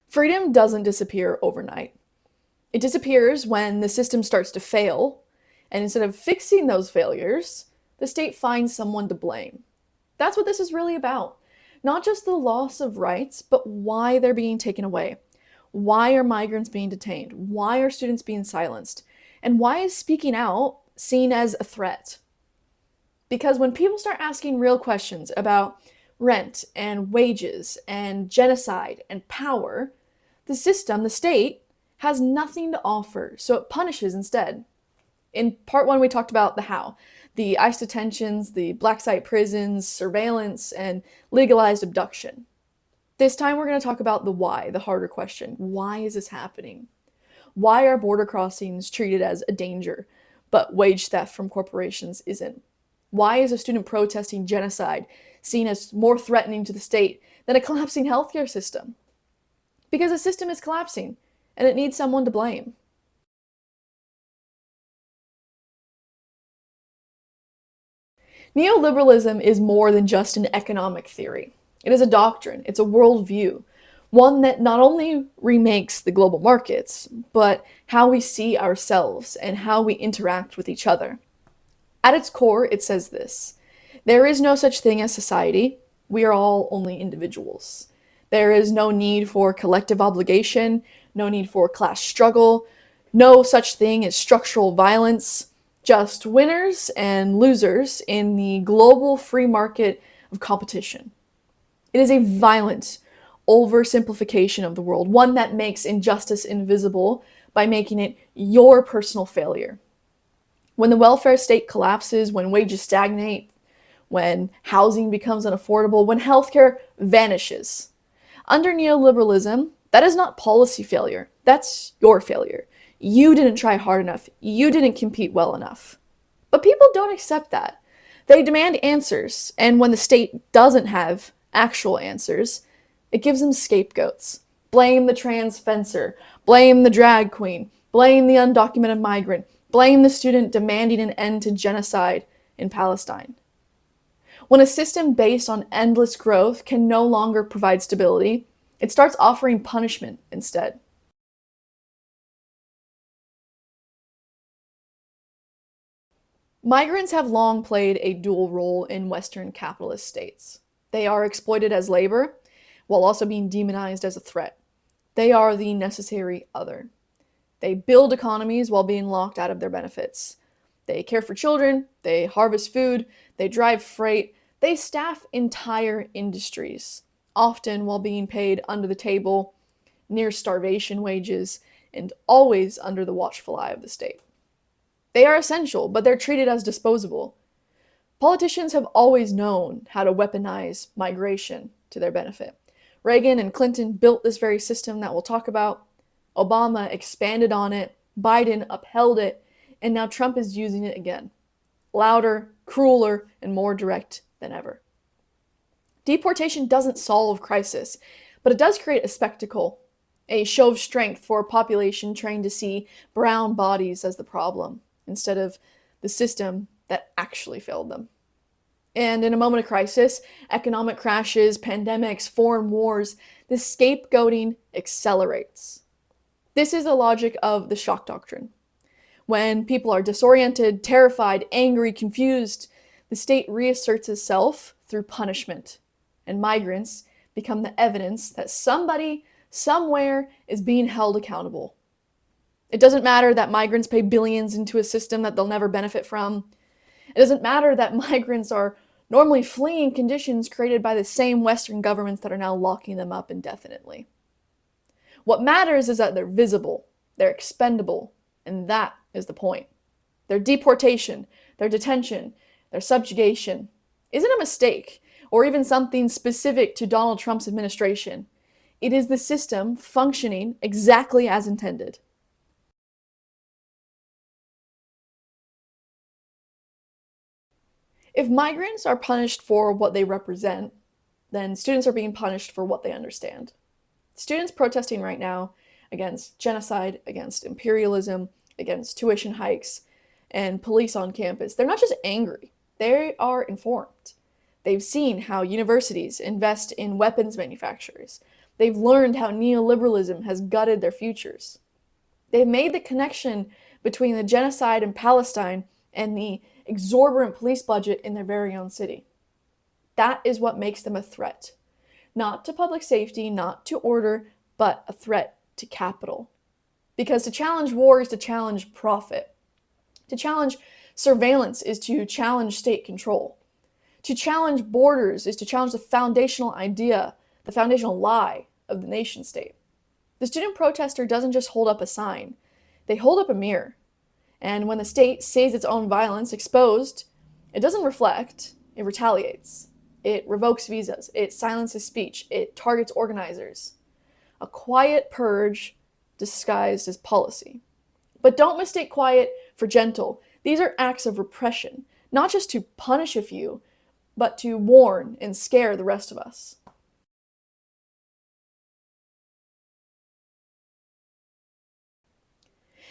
Freedom doesn't disappear overnight. It disappears when the system starts to fail, and instead of fixing those failures, the state finds someone to blame. That's what this is really about. Not just the loss of rights, but why they're being taken away. Why are migrants being detained? Why are students being silenced? And why is speaking out seen as a threat? Because when people start asking real questions about rent and wages and genocide and power, the system, the state, has nothing to offer, so it punishes instead. In part one, we talked about the how. The ICE detentions, the black site prisons, surveillance, and legalized abduction. This time we're going to talk about the why, the harder question. Why is this happening? Why are border crossings treated as a danger, but wage theft from corporations isn't? Why is a student protesting genocide seen as more threatening to the state than a collapsing healthcare system? Because the system is collapsing, and it needs someone to blame. Neoliberalism is more than just an economic theory. It is a doctrine, it's a worldview, one that not only remakes the global markets, but how we see ourselves and how we interact with each other. At its core, it says this: there is no such thing as society, we are all only individuals. There is no need for collective obligation, no need for class struggle, no such thing as structural violence, just winners and losers in the global free market of competition. It is a violent oversimplification of the world, one that makes injustice invisible by making it your personal failure. When the welfare state collapses, when wages stagnate, when housing becomes unaffordable, when healthcare vanishes, under neoliberalism, that is not policy failure. That's your failure. You didn't try hard enough. You didn't compete well enough. But people don't accept that. They demand answers, and when the state doesn't have actual answers, it gives them scapegoats. Blame the trans fencer, blame the drag queen, blame the undocumented migrant, blame the student demanding an end to genocide in Palestine. When a system based on endless growth can no longer provide stability, it starts offering punishment instead. Migrants have long played a dual role in Western capitalist states. They are exploited as labor, while also being demonized as a threat. They are the necessary other. They build economies while being locked out of their benefits. They care for children, they harvest food, they drive freight, they staff entire industries, often while being paid under the table, near starvation wages, and always under the watchful eye of the state. They are essential, but they're treated as disposable. Politicians have always known how to weaponize migration to their benefit. Reagan and Clinton built this very system that we'll talk about. Obama expanded on it, Biden upheld it, and now Trump is using it again. Louder, crueler, and more direct than ever. Deportation doesn't solve crisis, but it does create a spectacle, a show of strength for a population trained to see brown bodies as the problem, instead of the system that actually failed them. And in a moment of crisis, economic crashes, pandemics, foreign wars, the scapegoating accelerates. This is the logic of the shock doctrine. When people are disoriented, terrified, angry, confused, the state reasserts itself through punishment, and migrants become the evidence that somebody, somewhere, is being held accountable. It doesn't matter that migrants pay billions into a system that they'll never benefit from. It doesn't matter that migrants are normally fleeing conditions created by the same Western governments that are now locking them up indefinitely. What matters is that they're visible, they're expendable, and that is the point. Their deportation, their detention, their subjugation isn't a mistake or even something specific to Donald Trump's administration. It is the system functioning exactly as intended. If migrants are punished for what they represent, then students are being punished for what they understand. Students protesting right now against genocide, against imperialism, against tuition hikes, and police on campus, they're not just angry, they are informed. They've seen how universities invest in weapons manufacturers. They've learned how neoliberalism has gutted their futures. They've made the connection between the genocide in Palestine and the exorbitant police budget in their very own city. That is what makes them a threat. Not to public safety, not to order, but a threat to capital. Because to challenge war is to challenge profit. To challenge surveillance is to challenge state control. To challenge borders is to challenge the foundational idea, the foundational lie of the nation state. The student protester doesn't just hold up a sign, they hold up a mirror. And when the state sees its own violence exposed, it doesn't reflect, it retaliates. It revokes visas, it silences speech, it targets organizers. A quiet purge disguised as policy. But don't mistake quiet for gentle. These are acts of repression, not just to punish a few, but to warn and scare the rest of us.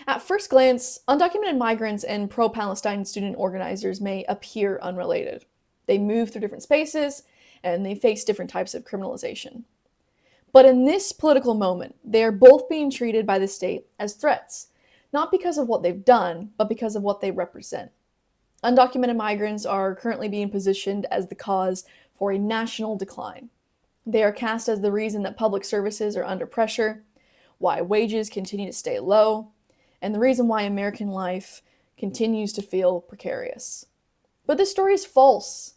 At first glance, undocumented migrants and pro-Palestine student organizers may appear unrelated. They move through different spaces, and they face different types of criminalization. But in this political moment, they are both being treated by the state as threats, not because of what they've done, but because of what they represent. Undocumented migrants are currently being positioned as the cause for a national decline. They are cast as the reason that public services are under pressure, why wages continue to stay low, and the reason why American life continues to feel precarious. But this story is false.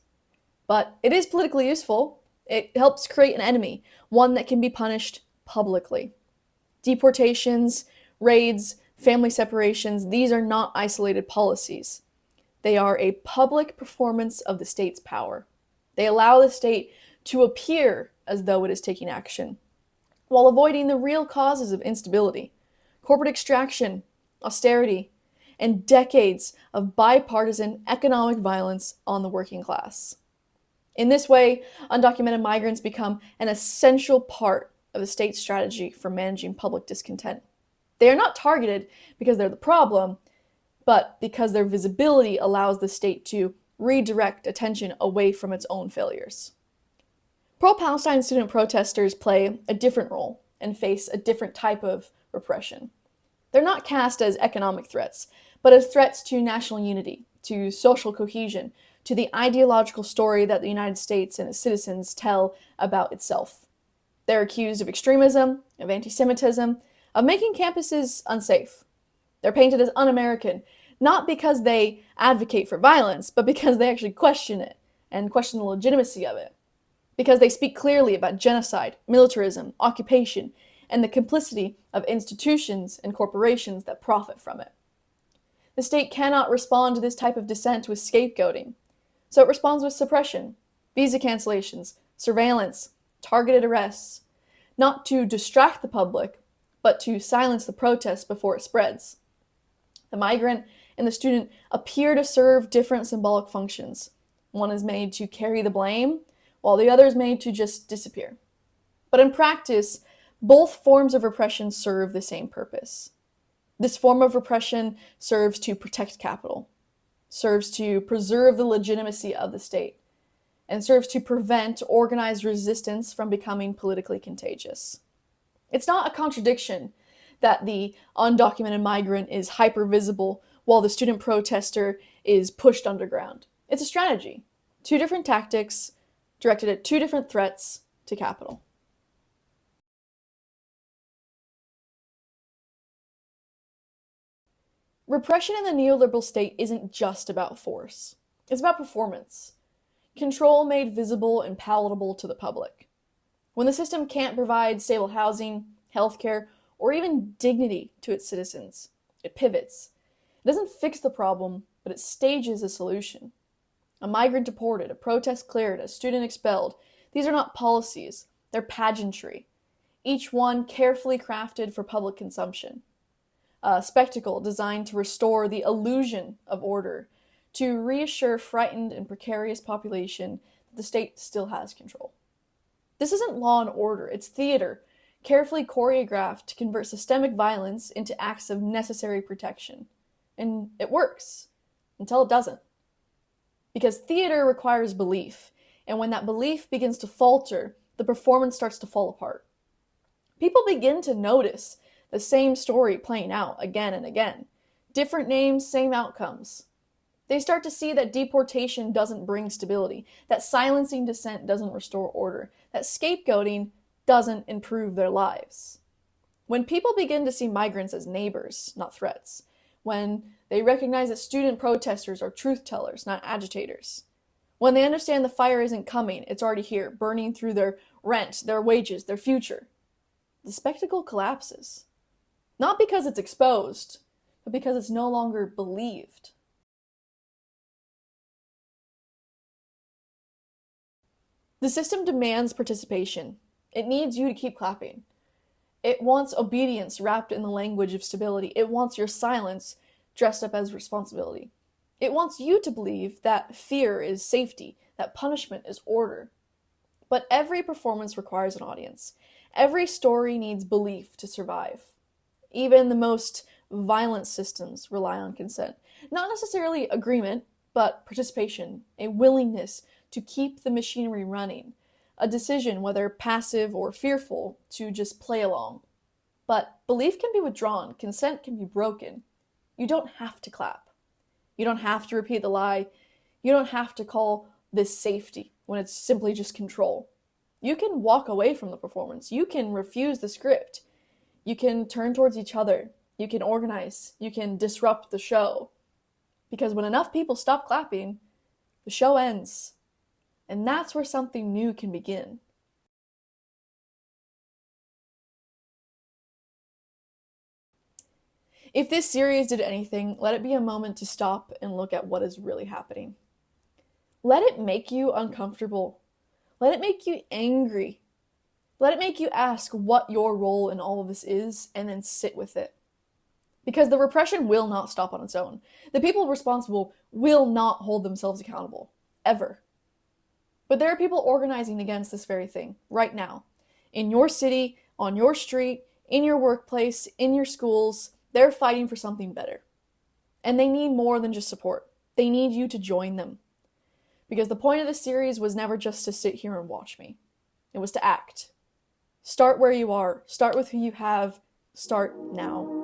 But it is politically useful. It helps create an enemy, one that can be punished publicly. Deportations, raids, family separations, these are not isolated policies. They are a public performance of the state's power. They allow the state to appear as though it is taking action, while avoiding the real causes of instability, corporate extraction, austerity, and decades of bipartisan economic violence on the working class. In this way, undocumented migrants become an essential part of the state's strategy for managing public discontent. They are not targeted because they're the problem, but because their visibility allows the state to redirect attention away from its own failures. Pro-Palestine student protesters play a different role and face a different type of repression. They're not cast as economic threats, but as threats to national unity, to social cohesion, to the ideological story that the United States and its citizens tell about itself. They're accused of extremism, of anti-Semitism, of making campuses unsafe. They're painted as un-American, not because they advocate for violence, but because they actually question it and question the legitimacy of it. Because they speak clearly about genocide, militarism, occupation, and the complicity of institutions and corporations that profit from it. The state cannot respond to this type of dissent with scapegoating, so it responds with suppression, visa cancellations, surveillance, targeted arrests, not to distract the public, but to silence the protest before it spreads. The migrant and the student appear to serve different symbolic functions. One is made to carry the blame, while the other is made to just disappear. But in practice, both forms of repression serve the same purpose. This form of repression serves to protect capital, serves to preserve the legitimacy of the state, and serves to prevent organized resistance from becoming politically contagious. It's not a contradiction that the undocumented migrant is hyper-visible while the student protester is pushed underground. It's a strategy. Two different tactics directed at two different threats to capital. Repression in the neoliberal state isn't just about force. It's about performance. Control made visible and palatable to the public. When the system can't provide stable housing, healthcare, or even dignity to its citizens, it pivots. It doesn't fix the problem, but it stages a solution. A migrant deported, a protest cleared, a student expelled. These are not policies, they're pageantry. Each one carefully crafted for public consumption. A spectacle designed to restore the illusion of order, to reassure frightened and precarious population that the state still has control. This isn't law and order, it's theater, carefully choreographed to convert systemic violence into acts of necessary protection. And it works. until it doesn't. Because theater requires belief, and when that belief begins to falter, the performance starts to fall apart. People begin to notice the same story playing out again and again. Different names, same outcomes. They start to see that deportation doesn't bring stability, that silencing dissent doesn't restore order, that scapegoating doesn't improve their lives. When people begin to see migrants as neighbors, not threats, when they recognize that student protesters are truth tellers, not agitators, when they understand the fire isn't coming, it's already here, burning through their rent, their wages, their future, the spectacle collapses. Not because it's exposed, but because it's no longer believed. The system demands participation. It needs you to keep clapping. It wants obedience wrapped in the language of stability. It wants your silence dressed up as responsibility. It wants you to believe that fear is safety, that punishment is order. But every performance requires an audience. Every story needs belief to survive. Even the most violent systems rely on consent. Not necessarily agreement, but participation, a willingness to keep the machinery running, a decision, whether passive or fearful, to just play along. But belief can be withdrawn, consent can be broken. You don't have to clap. You don't have to repeat the lie. You don't have to call this safety when it's simply just control. You can walk away from the performance. You can refuse the script. You can turn towards each other. You can organize. You can disrupt the show. Because when enough people stop clapping, the show ends. And that's where something new can begin. If this series did anything, let it be a moment to stop and look at what is really happening. Let it make you uncomfortable. Let it make you angry. Let it make you ask what your role in all of this is, and then sit with it. Because the repression will not stop on its own. The people responsible will not hold themselves accountable. Ever. But there are people organizing against this very thing, right now. In your city, on your street, in your workplace, in your schools, they're fighting for something better. And they need more than just support. They need you to join them. Because the point of this series was never just to sit here and watch me. It was to act. Start where you are. Start with who you have. Start now.